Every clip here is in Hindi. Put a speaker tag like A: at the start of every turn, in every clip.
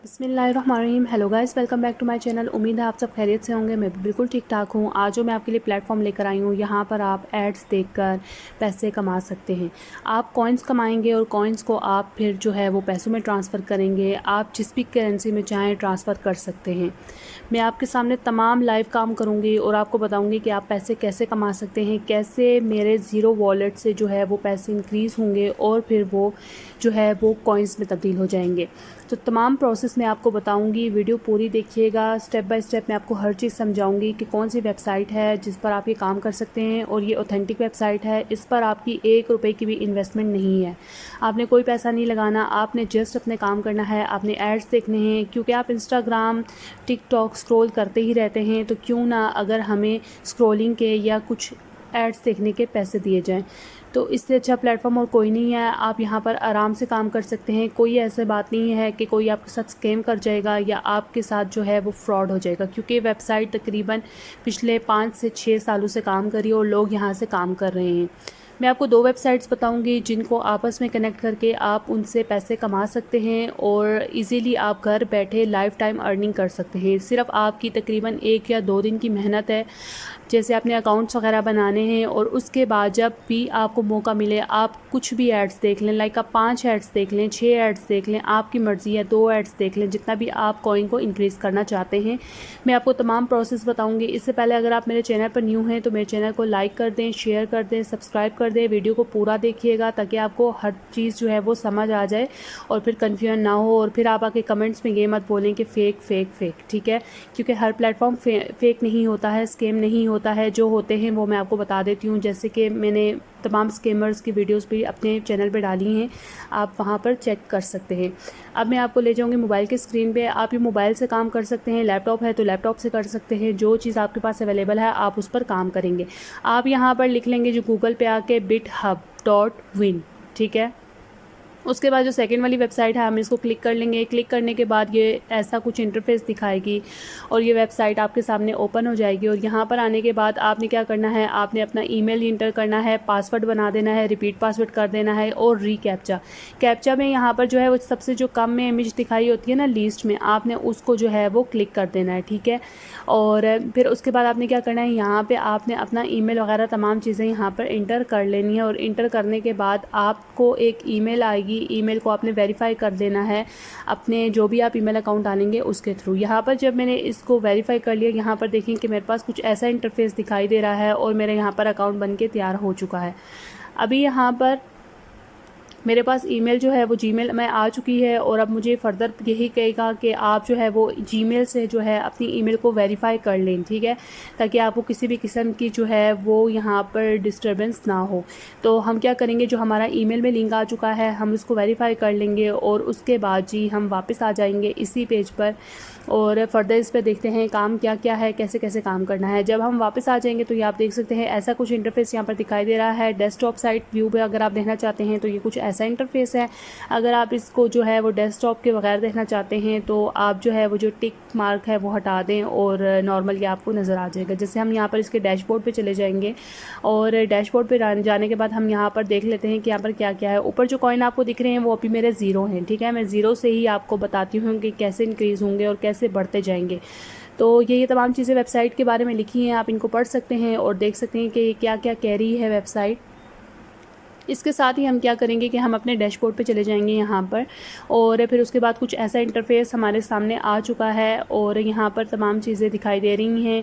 A: बिस्मिल्लाहिर्रहमानिर्रहीम। Hello guys, welcome back to my channel. उम्मीद है आप सब खैरियत से होंगे। मैं भी बिल्कुल ठीक ठाक हूँ। आज जो मैं आपके लिए प्लेटफॉर्म लेकर आई हूँ, यहाँ पर आप एड्स देखकर पैसे कमा सकते हैं। आप कॉइन्स कमाएंगे और कॉइन्स को आप फिर जो है वो पैसों में ट्रांसफ़र करेंगे। आप जिस भी करेंसी में चाहें ट्रांसफ़र कर सकते हैं। मैं आपके सामने तमाम लाइव काम करूँगी और आपको बताऊँगी कि आप पैसे कैसे कमा सकते हैं, कैसे मेरे ज़ीरो वॉलेट से जो है वो पैसे इंक्रीज़ होंगे और फिर वो जो है वो कॉइन्स में तब्दील हो जाएंगे। तो तमाम प्रोसेस मैं आपको बताऊंगी। वीडियो पूरी देखिएगा। स्टेप बाय स्टेप मैं आपको हर चीज़ समझाऊंगी कि कौन सी वेबसाइट है जिस पर आप ये काम कर सकते हैं और ये ऑथेंटिक वेबसाइट है। इस पर आपकी 1 रुपए की भी इन्वेस्टमेंट नहीं है। आपने कोई पैसा नहीं लगाना, आपने जस्ट अपने काम करना है, आपने एड्स देखने हैं। क्योंकि आप इंस्टाग्राम, टिकटॉक स्क्रॉल करते ही रहते हैं, तो क्यों ना अगर हमें स्क्रॉलिंग के या कुछ एड्स देखने के पैसे दिए जाएं। तो इससे अच्छा प्लेटफॉर्म और कोई नहीं है। आप यहाँ पर आराम से काम कर सकते हैं। कोई ऐसे बात नहीं है कि कोई आपके साथ स्कैम कर जाएगा या आपके साथ जो है वो फ्रॉड हो जाएगा, क्योंकि वेबसाइट तकरीबन पिछले 5 से 6 सालों से काम कर रही है और लोग यहाँ से काम कर रहे हैं। मैं आपको 2 वेबसाइट्स बताऊंगी जिनको आपस में कनेक्ट करके आप उनसे पैसे कमा सकते हैं और इजीली आप घर बैठे लाइफ टाइम अर्निंग कर सकते हैं। सिर्फ आपकी तकरीबन 1 या 2 दिन की मेहनत है। जैसे आपने अकाउंट्स वगैरह बनाने हैं और उसके बाद जब भी आपको मौका मिले आप कुछ भी एड्स देख लें। लाइक आप 5 एड्स देख लें, 6 एड्स देख लें, आपकी मर्ज़ी है। 2 एड्स देख लें, जितना भी आप कॉइन को इंक्रीज़ करना चाहते हैं। मैं आपको तमाम प्रोसेस बताऊंगी। इससे पहले अगर आप मेरे चैनल पर न्यू हैं तो मेरे चैनल को लाइक कर दें, शेयर कर दें, सब्सक्राइब कर दें। वीडियो को पूरा देखिएगा ताकि आपको हर चीज़ जो है वो समझ आ जाए और फिर कन्फ्यूजन ना हो। और फिर आप आके कमेंट्स में ये मत बोलें कि फ़ेक फ़ेक फ़ेक, ठीक है? क्योंकि हर प्लेटफॉर्म फ़ेक नहीं होता है, स्कैम नहीं होता है। जो होते हैं वो मैं आपको बता देती हूँ। जैसे कि मैंने तमाम स्कैमर्स की वीडियोस भी अपने चैनल पे डाली हैं, आप वहाँ पर चेक कर सकते हैं। अब मैं आपको ले जाऊँगी मोबाइल की स्क्रीन पे। आप ये मोबाइल से काम कर सकते हैं, लैपटॉप है तो लैपटॉप से कर सकते हैं। जो चीज़ आपके पास अवेलेबल है आप उस पर काम करेंगे। आप यहाँ पर लिख लेंगे जो गूगल पे आके bithub.win, ठीक है? उसके बाद जो सेकंड वाली वेबसाइट है हम इसको क्लिक कर लेंगे। क्लिक करने के बाद ये ऐसा कुछ इंटरफेस दिखाएगी और ये वेबसाइट आपके सामने ओपन हो जाएगी। और यहाँ पर आने के बाद आपने क्या करना है, आपने अपना ईमेल इंटर करना है, पासवर्ड बना देना है, रिपीट पासवर्ड कर देना है और रीकैप्चा। कैप्चा में यहाँ पर जो है वो सबसे जो कम में इमेज दिखाई होती है ना लीस्ट में, आपने उसको जो है वो क्लिक कर देना है, ठीक है? और फिर उसके बाद आपने क्या करना है, यहाँ पर आपने अपना ईमेल वगैरह तमाम चीज़ें यहाँ पर इंटर कर लेनी है। और इंटर करने के बाद आपको एक ईमेल आएगी। ईमेल को आपने वेरीफाई कर देना है अपने जो भी आप ईमेल अकाउंट डालेंगे उसके थ्रू। यहाँ पर जब मैंने इसको वेरीफाई कर लिया, यहाँ पर देखें कि मेरे पास कुछ ऐसा इंटरफेस दिखाई दे रहा है और मेरे यहाँ पर अकाउंट बन के तैयार हो चुका है। अभी यहाँ पर मेरे पास ईमेल जो है वो जीमेल में आ चुकी है और अब मुझे फ़र्दर यही कहेगा कि आप जो है वो जीमेल से जो है अपनी ईमेल को वेरीफ़ाई कर लें, ठीक है? ताकि आपको किसी भी किस्म की जो है वो यहाँ पर डिस्टर्बेंस ना हो। तो हम क्या करेंगे, जो हमारा ईमेल में लिंक आ चुका है हम उसको वेरीफ़ाई कर लेंगे और उसके बाद जी हम वापस आ जाएंगे इसी पेज पर और फ़र्दर इस पर देखते हैं काम क्या क्या है, कैसे कैसे काम करना है। जब हम वापस आ जाएंगे तो ये आप देख सकते हैं ऐसा कुछ इंटरफेस यहाँ पर दिखाई दे रहा है। डेस्कटॉप साइट व्यू पे अगर आप देखना चाहते हैं तो ये कुछ ऐसा इंटरफेस है। अगर आप इसको जो है वो डेस्कटॉप के बगैर देखना चाहते हैं तो आप जो है वो जो टिक मार्क है वो हटा दें और नॉर्मल ये आपको नज़र आ जाएगा। जैसे हम यहाँ पर इसके डैशबोर्ड पे चले जाएंगे और डैशबोर्ड पे जाने के बाद हम यहाँ पर देख लेते हैं कि यहाँ पर क्या क्या है। ऊपर जो कॉइन आपको दिख रहे हैं वो अभी मेरे ज़ीरो हैं, ठीक है? मैं ज़ीरो से ही आपको बताती हूँ कि कैसे इंक्रीज़ होंगे और कैसे बढ़ते जाएंगे। तो ये तमाम चीज़ें वेबसाइट के बारे में लिखी हैं, आप इनको पढ़ सकते हैं और देख सकते हैं कि क्या क्या कह रही है वेबसाइट। इसके साथ ही हम क्या करेंगे कि हम अपने डैशबोर्ड पे चले जाएंगे यहाँ पर और फिर उसके बाद कुछ ऐसा इंटरफेस हमारे सामने आ चुका है और यहाँ पर तमाम चीज़ें दिखाई दे रही हैं।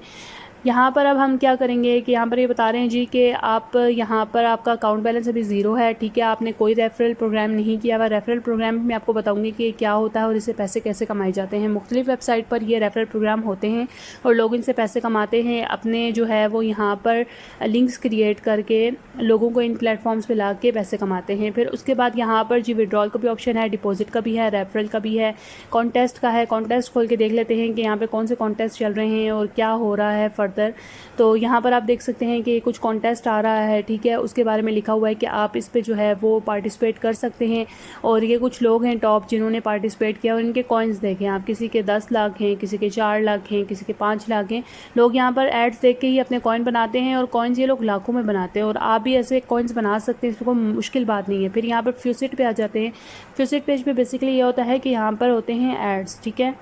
A: यहाँ पर अब हम क्या करेंगे कि यहाँ पर ये बता रहे हैं जी कि आप यहाँ पर आपका अकाउंट बैलेंस अभी ज़ीरो है, ठीक है? आपने कोई रेफरल प्रोग्राम नहीं किया हुआ। रेफरल प्रोग्राम मैं आपको बताऊंगी कि क्या होता है और इससे पैसे कैसे कमाए जाते हैं। मुख्तलिफ वेबसाइट पर ये रेफरल प्रोग्राम होते हैं और लोग इनसे पैसे कमाते हैं। अपने जो है वो यहाँ पर लिंक्स क्रिएट करके लोगों को इन प्लेटफॉर्म्स पर ला के पैसे कमाते हैं। फिर उसके बाद यहाँ पर जी विड्रॉल का भी ऑप्शन है, डिपॉजिट का भी है, रेफरल का भी है, कॉन्टेस्ट का है। कॉन्टेस्ट खोल के देख लेते हैं कि यहाँ पर कौन से कॉन्टेस्ट चल रहे हैं और क्या हो रहा है। फर्दर। तो यहाँ पर आप देख सकते हैं कि कुछ कॉन्टेस्ट आ रहा है, ठीक है, उसके बारे में लिखा हुआ है कि आप इस पे जो है वो पार्टिसिपेट कर सकते हैं। और ये कुछ लोग हैं टॉप जिन्होंने पार्टिसिपेट किया और इनके कॉइन्स देखें आप, किसी के 10 लाख हैं, किसी के 4 लाख हैं, किसी के 5 लाख हैं। लोग यहाँ पर एड्स देख के ही अपने कॉइन बनाते हैं और कॉइन्स ये लोग लाखों में बनाते हैं और आप भी ऐसे कॉइन्स बना सकते हैं, इसमें कोई मुश्किल बात नहीं है। फिर यहाँ पर फ्यूसिट पे आ जाते हैं। फ्यूसिट पेज पे बेसिकली ये होता है कि यहाँ पर होते हैं एड्स, ठीक है।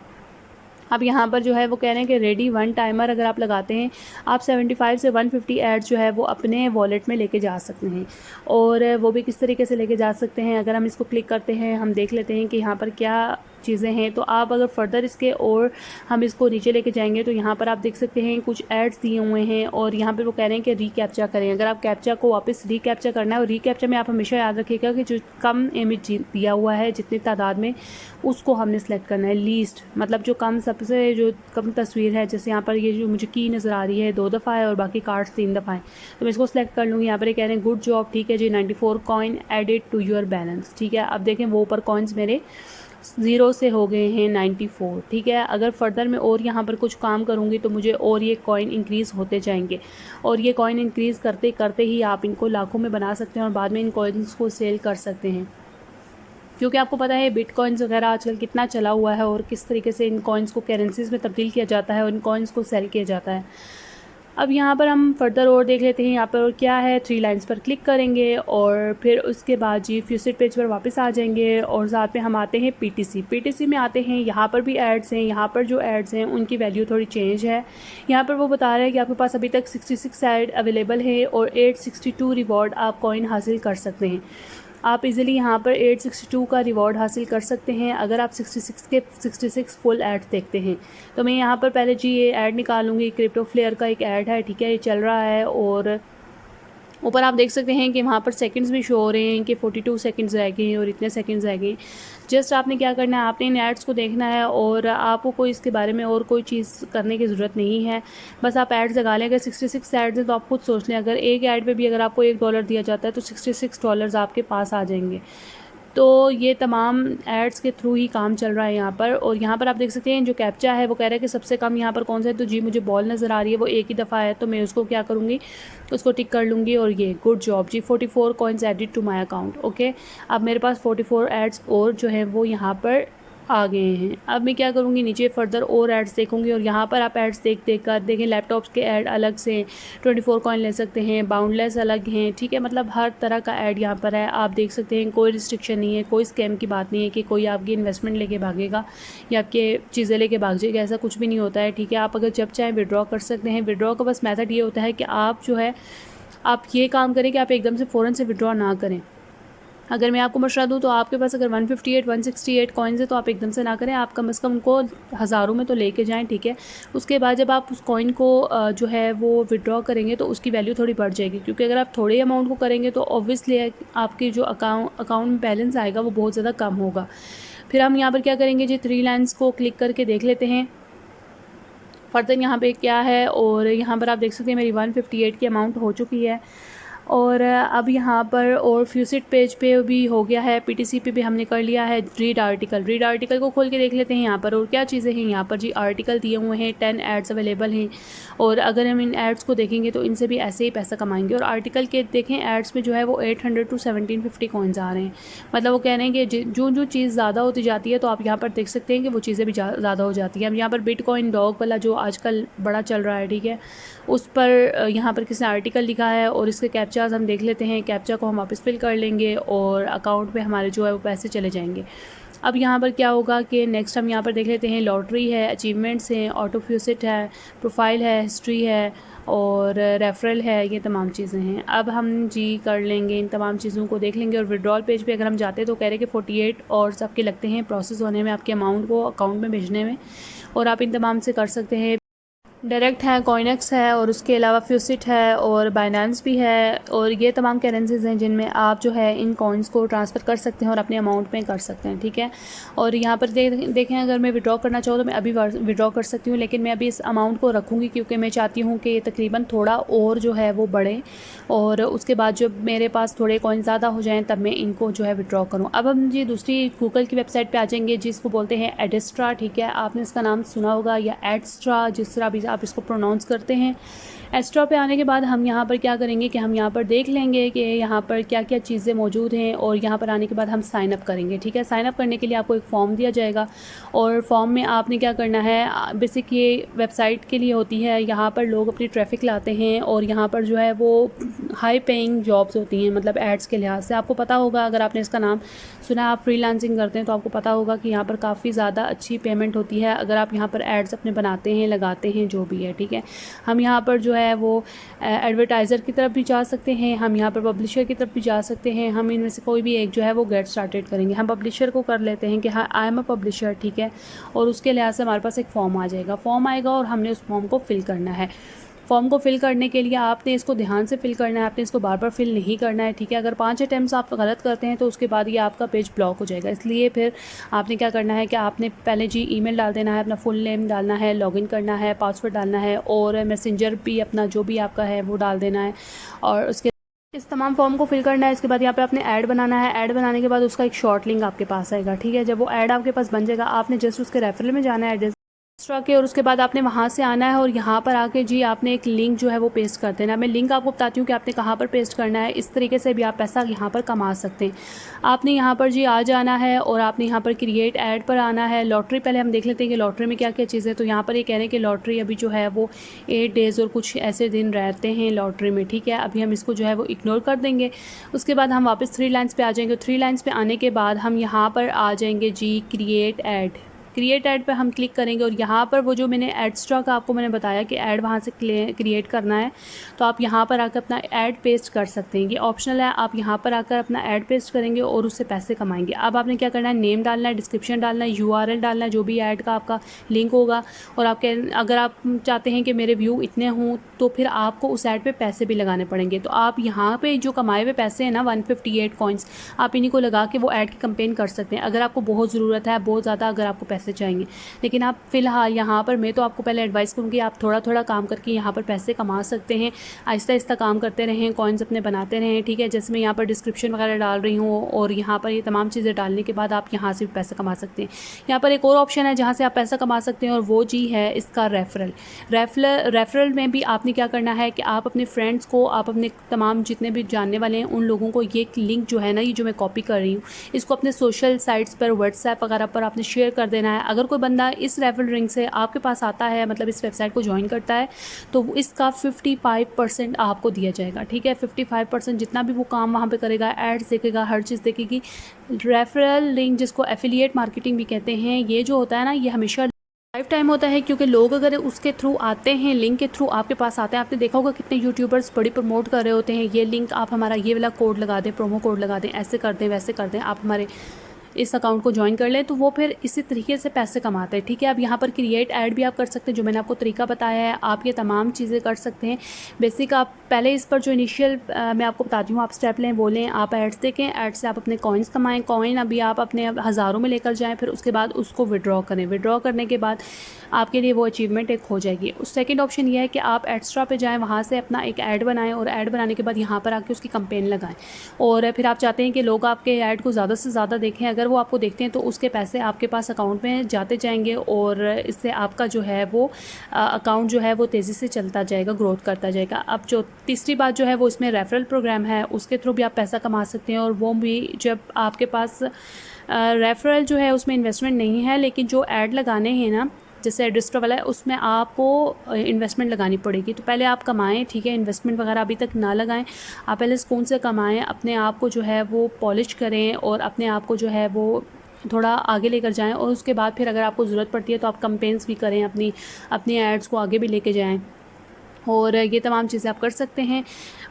A: अब यहाँ पर जो है वो कह रहे हैं कि रेडी वन टाइमर अगर आप लगाते हैं, आप 75 से 150 एड्स जो है वो अपने वॉलेट में लेके जा सकते हैं। और वो भी किस तरीके से लेके जा सकते हैं, अगर हम इसको क्लिक करते हैं, हम देख लेते हैं कि यहाँ पर क्या चीज़ें हैं। तो आप अगर फर्दर इसके और हम इसको नीचे लेके जाएंगे तो यहाँ पर आप देख सकते हैं कुछ एड्स दिए हुए हैं और यहाँ पर वो कह रहे हैं कि रीकैप्चा करें। अगर आप कैप्चा को वापस रीकैप्चा करना है, और रीकैप्चा में आप हमेशा याद रखिएगा कि जो कम इमेज दिया हुआ है जितनी तादाद में, उसको हमने सेलेक्ट करना है। लीस्ट मतलब जो कम, सबसे जो कम तस्वीर है, जैसे यहाँ पर ये जो मुझे की नज़र आ रही है 2 दफ़ा है और बाकी कार्ड्स 3 दफ़ा है, तो मैं इसको सेलेक्ट कर लूँगी। यहाँ पर ये कह रहे हैं गुड जॉब, ठीक है जी, 94 coin added to your balance, ठीक है। अब देखें वो ऊपर कॉइन्स मेरे 0 से हो गए हैं 94, ठीक है। अगर फर्दर मैं और यहाँ पर कुछ काम करूँगी तो मुझे और ये कॉइन इंक्रीज़ होते जाएंगे और ये कॉइन इंक्रीज़ करते करते ही आप इनको लाखों में बना सकते हैं और बाद में इन कॉइन्स को सेल कर सकते हैं। क्योंकि आपको पता है बिटकॉइंस वगैरह आजकल कितना चला हुआ है और किस तरीके से इन कॉइन्स को करेंसीज़ में तब्दील किया जाता है और इन कॉइन्स को सेल किया जाता है। अब यहाँ पर हम फर्दर और देख लेते हैं। यहाँ पर और क्या है, 3 लाइन्स पर क्लिक करेंगे और फिर उसके बाद जी फ्यूसिट पेज पर वापस आ जाएंगे और साथ में हम आते हैं पीटीसी में आते हैं। यहाँ पर भी एड्स हैं, यहाँ पर जो एड्स हैं उनकी वैल्यू थोड़ी चेंज है। यहाँ पर वो बता रहे हैं कि आपके पास अभी तक 66 एड अवेलेबल है और 862 रिवॉर्ड आप कॉइन हासिल कर सकते हैं। आप इजीली यहाँ पर 862 का रिवॉर्ड हासिल कर सकते हैं अगर आप 66 के 66 फुल ऐड देखते हैं। तो मैं यहाँ पर पहले जी ये ऐड निकालूंगी। क्रिप्टो फ्लेयर का एक ऐड है, ठीक है, ये चल रहा है और ऊपर आप देख सकते हैं कि वहाँ पर सेकंड्स भी शो हो रहे हैं कि 42 सेकंड्स रह गए हैं और इतने सेकंड्स रह गए। जस्ट आपने क्या करना है, आपने इन एड्स को देखना है और आपको कोई इसके बारे में और कोई चीज़ करने की ज़रूरत नहीं है। बस आप एड्स लगा लें। अगर 66 एड्स हैं तो आप खुद सोच लें, अगर एक ऐड पे भी अगर आपको $1 दिया जाता है तो $66 आपके पास आ जाएंगे। तो ये तमाम एड्स के थ्रू ही काम चल रहा है यहाँ पर। और यहाँ पर आप देख सकते हैं जो कैप्चा है वो कह रहा है कि सबसे कम यहाँ पर कौन सा है, तो जी मुझे बॉल नज़र आ रही है, वो एक ही दफ़ा है, तो मैं उसको क्या करूँगी, उसको टिक कर लूँगी। और ये गुड जॉब जी, 44 coins added to my account. Okay, अब मेरे पास 44 एड्स और जो है वो यहाँ पर आ गए हैं। अब मैं क्या करूँगी, नीचे फर्दर और एड्स देखूँगी और यहाँ पर आप एड्स देख कर देखें। लैपटॉप्स के ऐड अलग से 24 कॉइन ले सकते हैं, बाउंडलेस अलग हैं, ठीक है, मतलब हर तरह का ऐड यहाँ पर है। आप देख सकते हैं कोई रिस्ट्रिक्शन नहीं है, कोई स्कैम की बात नहीं है कि कोई आपकी इन्वेस्टमेंट लेके भागेगा या आपके चीज़ें लेके भाग जाएगा, ऐसा कुछ भी नहीं होता है, ठीक है। आप अगर जब चाहें विड्रॉ कर सकते हैं। विड्रॉ का बस मेथड ये होता है कि आप जो है आप ये काम करें कि आप एकदम से फ़ौरन से विड्रॉ ना करें। अगर मैं आपको मशवरा दूँ तो आपके पास अगर 158 168 कॉइन्स है तो आप एकदम से ना करें, आप कम से कम उनको हज़ारों में तो लेके जाएं, ठीक है। उसके बाद जब आप उस कॉइन को जो है वो विड्रॉ करेंगे तो उसकी वैल्यू थोड़ी बढ़ जाएगी, क्योंकि अगर आप थोड़े अमाउंट को करेंगे तो ऑब्वियसली आपके जो अकाउंट में बैलेंस आएगा वो बहुत ज़्यादा कम होगा। फिर हम यहाँ पर क्या करेंगे जी, 3 लाइन्स को क्लिक करके देख लेते हैं फर्दर यहाँ पे क्या है। और यहाँ पर आप देख सकते हैं मेरी 158 की अमाउंट हो चुकी है। और अब यहाँ पर और फ्यूसिट पेज पे भी हो गया है, पीटीसी पे भी हमने कर लिया है। रीड आर्टिकल को खोल के देख लेते हैं यहाँ पर और क्या चीज़ें हैं। यहाँ पर जी आर्टिकल दिए हुए हैं, 10 एड्स अवेलेबल हैं और अगर हम इन एड्स को देखेंगे तो इनसे भी ऐसे ही पैसा कमाएंगे। और आर्टिकल के देखें एड्स में जो है वो 800 to 1750 कॉइन्स आ रहे हैं। मतलब वो कह रहे हैं कि जो चीज़ ज़्यादा होती जाती है तो आप यहाँ पर देख सकते हैं कि वो चीज़ें भी ज़्यादा हो जाती हैं। अब यहाँ पर बिटकॉइन डॉग वाला जो आजकल बड़ा चल रहा है, ठीक है, उस पर यहाँ पर किसी ने आर्टिकल लिखा है और इसके कैप्चाज हम देख लेते हैं। कैप्चा को हम वापस फिल कर लेंगे और अकाउंट पे हमारे जो है वो पैसे चले जाएंगे। अब यहाँ पर क्या होगा कि नेक्स्ट हम यहाँ पर देख लेते हैं, लॉटरी है, अचीवमेंट्स हैं, ऑटो फ्यूसिट है, प्रोफाइल है, हिस्ट्री है और रेफरल है, ये तमाम चीज़ें हैं। अब हम जी कर लेंगे, इन तमाम चीज़ों को देख लेंगे। और विड्रॉल पेज पे अगर हम जाते हैं तो कह रहे हैं कि 48 और सबके लगते हैं प्रोसेस होने में, आपके अमाउंट को अकाउंट में भेजने में, और आप इन तमाम से कर सकते हैं। डायरेक्ट है, कॉइनेक्स है और उसके अलावा फ्यूसिट है और बाइनेंस भी है। और ये तमाम करेंसीज़ हैं जिनमें आप जो है इन कॉइन्स को ट्रांसफ़र कर सकते हैं और अपने अमाउंट में कर सकते हैं, ठीक है। और यहाँ पर देखें अगर मैं विड्रॉ करना चाहूँ तो मैं अभी विड्रॉ कर सकती हूँ, लेकिन मैं अभी इस अमाउंट को रखूँगी क्योंकि मैं चाहती हूँ कि तकरीबन थोड़ा और जो है वो बढ़े और उसके बाद जब मेरे पास थोड़े कॉइन ज़्यादा हो जाएँ तब मैं इनको जो है विड्रॉ करूँ। अब हम जी दूसरी गूगल की वेबसाइट पर आ जाएंगे जिसको बोलते हैं एडस्ट्रा, ठीक है, आपने इसका नाम सुना होगा या एडस्ट्रा, जिस तरह भी आप इसको प्रोनाउंस करते हैं। एक्स्ट्रा पे आने के बाद हम यहाँ पर क्या करेंगे कि हम यहाँ पर देख लेंगे कि यहाँ पर क्या क्या चीज़ें मौजूद हैं, और यहाँ पर आने के बाद हम साइन अप करेंगे। ठीक है, साइन अप करने के लिए आपको एक फ़ॉर्म दिया जाएगा, और फॉर्म में आपने क्या करना है, बेसिक ये वेबसाइट के लिए होती है। यहाँ पर लोग अपनी ट्रैफिक लाते हैं, और यहाँ पर जो है वो हाई पेइंग जॉब्स होती हैं, मतलब एड्स के लिहाज से। आपको पता होगा, अगर आपने इसका नाम सुना, आप फ्रीलांसिंग करते हैं तो आपको पता होगा कि यहाँ पर काफ़ी ज़्यादा अच्छी पेमेंट होती है अगर आप यहाँ पर एड्स अपने बनाते हैं, लगाते हैं, जो भी है। ठीक है, हम यहाँ पर जो है वो एडवर्टाइज़र की तरफ भी जा सकते हैं, हम यहाँ पर पब्लिशर की तरफ भी जा सकते हैं। हम इनमें से कोई भी एक जो है वो गेट स्टार्टेड करेंगे। हम पब्लिशर को कर लेते हैं कि हाँ, आई एम अ पब्लिशर। ठीक है, और उसके लिहाज से हमारे पास एक फ़ॉर्म आ जाएगा, फॉर्म आएगा और हमने उस फॉर्म को फिल करना है। फॉर्म को फिल करने के लिए आपने इसको ध्यान से फिल करना है, आपने इसको बार बार फिल नहीं करना है। ठीक है, अगर 5 अटैम्प्ट्स आप गलत करते हैं तो उसके बाद ये आपका पेज ब्लॉक हो जाएगा। इसलिए फिर आपने क्या करना है कि आपने पहले जी ईमेल डाल देना है, अपना फुल नेम डालना है, लॉगिन करना है, पासवर्ड डालना है, और मैसेंजर भी अपना जो भी आपका है वो डाल देना है, और उसके इस तमाम फॉर्म को फिल करना है। इसके बाद यहाँ पे आपने ऐड बनाना है। ऐड बनाने के बाद उसका एक शॉर्ट लिंक आपके पास आएगा। ठीक है, जब वो ऐड आपके पास बन जाएगा, आपने जस्ट उसके रेफरल में जाना है, एड्रेस एक्स्ट्रा के, और उसके बाद आपने वहाँ से आना है, और यहाँ पर आके जी आपने एक लिंक जो है वो पेस्ट कर देना है। मैं लिंक आपको बताती हूँ कि आपने कहाँ पर पेस्ट करना है। इस तरीके से भी आप पैसा यहाँ पर कमा सकते हैं। आपने यहाँ पर जी आ जाना है, और आपने यहाँ पर क्रिएट ऐड पर आना है। लॉटरी पहले हम देख लेते हैं कि लॉटरी में क्या क्या चीज़ें। तो यहाँ पर ये कह रहे हैं कि लॉटरी अभी जो है वो 8 डेज़ और कुछ ऐसे दिन रहते हैं लॉटरी में। ठीक है, अभी हम इसको जो है वो इग्नोर कर देंगे। उसके बाद हम वापस 3 लाइन्स पे आ जाएंगे। 3 लाइन्स पे आने के बाद हम यहाँ पर आ जाएंगे जी क्रिएट ऐड। क्रिएट ऐड पे हम क्लिक करेंगे, और यहाँ पर वो जो मैंने एडस्ट्रा का आपको मैंने बताया कि ऐड वहाँ से क्रिएट करना है, तो आप यहाँ पर आकर अपना ऐड पेस्ट कर सकते हैं। ये ऑप्शनल है, आप यहाँ पर आकर अपना ऐड पेस्ट करेंगे और उससे पैसे कमाएंगे। अब आपने क्या करना है, नेम डालना है, डिस्क्रिप्शन डालना है, URL डालना है, जो भी ऐड का आपका लिंक होगा। और अगर आप चाहते हैं कि मेरे व्यू इतने हों, तो फिर आपको उस ऐड पे पैसे भी लगाने पड़ेंगे। तो आप यहाँ पे जो कमाए हुए पैसे हैं ना, 158 कॉइन्स, आप इन्हीं को लगा के वो ऐड की कंपेन कर सकते हैं, अगर आपको बहुत ज़रूरत है, बहुत ज़्यादा अगर आपको पैसे चाहिए। लेकिन आप फ़िलहाल यहाँ पर, मैं तो आपको पहले एडवाइस करूँगी, आप थोड़ा थोड़ा काम करके यहाँ पर पैसे कमा सकते हैं। आहिस्ता आहिस्ता काम करते रहें, कॉइन्स अपने बनाते रहें। ठीक है, जैसे मैं यहाँ पर डिस्क्रिप्शन वगैरह डाल रही हूँ, और यहाँ पर ये तमाम चीज़ें डालने के बाद आप यहाँ से भी पैसा कमा सकते हैं। यहाँ पर एक और ऑप्शन है जहाँ से आप पैसा कमा सकते हैं, और वो जी है इसका रेफरल में भी आपने क्या करना है कि आप अपने फ्रेंड्स को, आप अपने तमाम जितने भी जानने वाले हैं उन लोगों को ये लिंक जो है ना, ये जो मैं कॉपी कर रही हूँ, इसको अपने सोशल साइट्स पर, व्हाट्सएप वगैरह पर आपने शेयर कर देना है। अगर कोई बंदा इस रेफरल लिंक से आपके पास आता है, मतलब इस वेबसाइट को ज्वाइन करता है, तो इसका 55% आपको दिया जाएगा। ठीक है, 55% जितना भी वो काम वहाँ पे करेगा, एड्स देखेगा, हर चीज़ देखेगी। रेफरल लिंक, जिसको एफिलिएट मार्केटिंग भी कहते हैं, ये जो होता है ना, ये हमेशा लाइफ टाइम होता है, क्योंकि लोग अगर उसके थ्रू आते हैं, लिंक के थ्रू आपके पास आते हैं, आपने देखा होगा कितने यूट्यूबर्स बड़ी प्रमोट कर रहे होते हैं, ये लिंक आप हमारा ये वाला कोड लगा दें, प्रोमो कोड लगा दें, ऐसे कर दें, वैसे कर दें, आप हमारे इस अकाउंट को ज्वाइन कर लें, तो वो फिर इसी तरीके से पैसे कमाते हैं। ठीक है, अब यहाँ पर क्रिएट ऐड भी आप कर सकते हैं, जो मैंने आपको तरीका बताया है, आप ये तमाम चीज़ें कर सकते हैं। बेसिक आप पहले इस पर जो इनिशियल मैं आपको बताती हूँ, आप स्टेप लें, वो लें, आप एड्स देखें, एड्स से आप अपने कॉइन्स कमाएं। कॉइन अभी आप अपने हज़ारों में लेकर जाएँ, फिर उसके बाद उसको विड्रॉ करें। विड्रॉ करने के बाद आपके लिए वो अचीवमेंट एक हो जाएगी। उस सेकंड ऑप्शन ये है कि आप एक्स्ट्रा पे जाएँ, वहाँ से अपना एक ऐड बनाएं, और ऐड बनाने के बाद यहाँ पर आके उसकी कंपेन लगाएं। और फिर आप चाहते हैं कि लोग आपके ऐड को ज़्यादा से ज़्यादा देखें, अगर वो आपको देखते हैं तो उसके पैसे आपके पास अकाउंट में जाते जाएंगे, और इससे आपका जो है वो अकाउंट जो है वो तेज़ी से चलता जाएगा, ग्रोथ करता जाएगा। अब जो तीसरी बात जो है वो इसमें रेफरल प्रोग्राम है, उसके थ्रू भी आप पैसा कमा सकते हैं। और वो भी जब आपके पास रेफरल जो है उसमें इन्वेस्टमेंट नहीं है, लेकिन जो ऐड लगाने हैं ना, जैसे एडस्ट्रा वाला है, उसमें आपको इन्वेस्टमेंट लगानी पड़ेगी। तो पहले आप कमाएं, ठीक है, इन्वेस्टमेंट वगैरह अभी तक ना लगाएं, आप पहले सुकून से कमाएं, अपने आप को जो है वो पॉलिश करें, और अपने आप को जो है वो थोड़ा आगे लेकर जाएं। और उसके बाद फिर अगर आपको ज़रूरत पड़ती है तो आप कंपेन्स भी करें, अपनी एड्स को आगे भी लेके जाएं, और ये तमाम चीज़ें आप कर सकते हैं।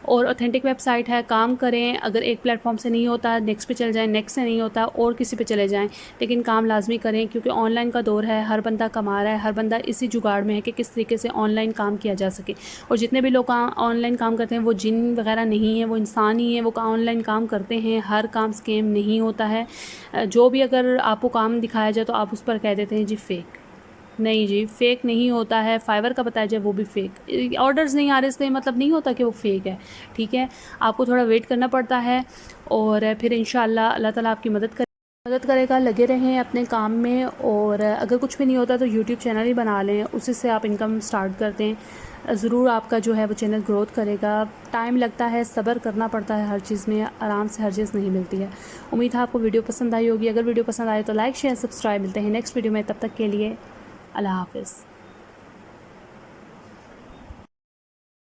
A: और ऑथेंटिक वेबसाइट है, काम करें। अगर एक प्लेटफॉर्म से नहीं होता, नेक्स्ट पे चले जाएं, नेक्स्ट से नहीं होता और किसी पे चले जाएं, लेकिन काम लाजमी करें, क्योंकि ऑनलाइन का दौर है, हर बंदा कमा रहा है, हर बंदा इसी जुगाड़ में है कि किस तरीके से ऑनलाइन काम किया जा सके। और जितने भी लोग ऑनलाइन काम करते हैं वो जिन वगैरह नहीं है, वो इंसान ही है, वो ऑनलाइन काम करते हैं। हर काम स्कैम नहीं होता है। जो भी अगर आपको काम दिखाया जाए तो आप उस पर कह देते हैं जी फेक। नहीं जी, फेक नहीं होता है। फाइवर का बताया जाए वो भी फेक, ऑर्डर्स नहीं आ रहे, इसलिए मतलब नहीं होता कि वो फेक है। ठीक है, आपको थोड़ा वेट करना पड़ता है, और फिर इंशाल्लाह अल्लाह ताला आपकी मदद मदद करेगा। लगे रहें अपने काम में, और अगर कुछ भी नहीं होता तो यूट्यूब चैनल ही बना लें, उसी से आप इनकम स्टार्ट कर दें। ज़रूर आपका जो है वो चैनल ग्रोथ करेगा। टाइम लगता है, सब्र करना पड़ता है, हर चीज़ में आराम से हर चीज़ नहीं मिलती है। उम्मीद है आपको वीडियो पसंद आई होगी। अगर वीडियो पसंद आए तो लाइक शेयर सब्सक्राइब। मिलते हैं नेक्स्ट वीडियो में, तब तक के लिए अल्लाह हाफ़िज़।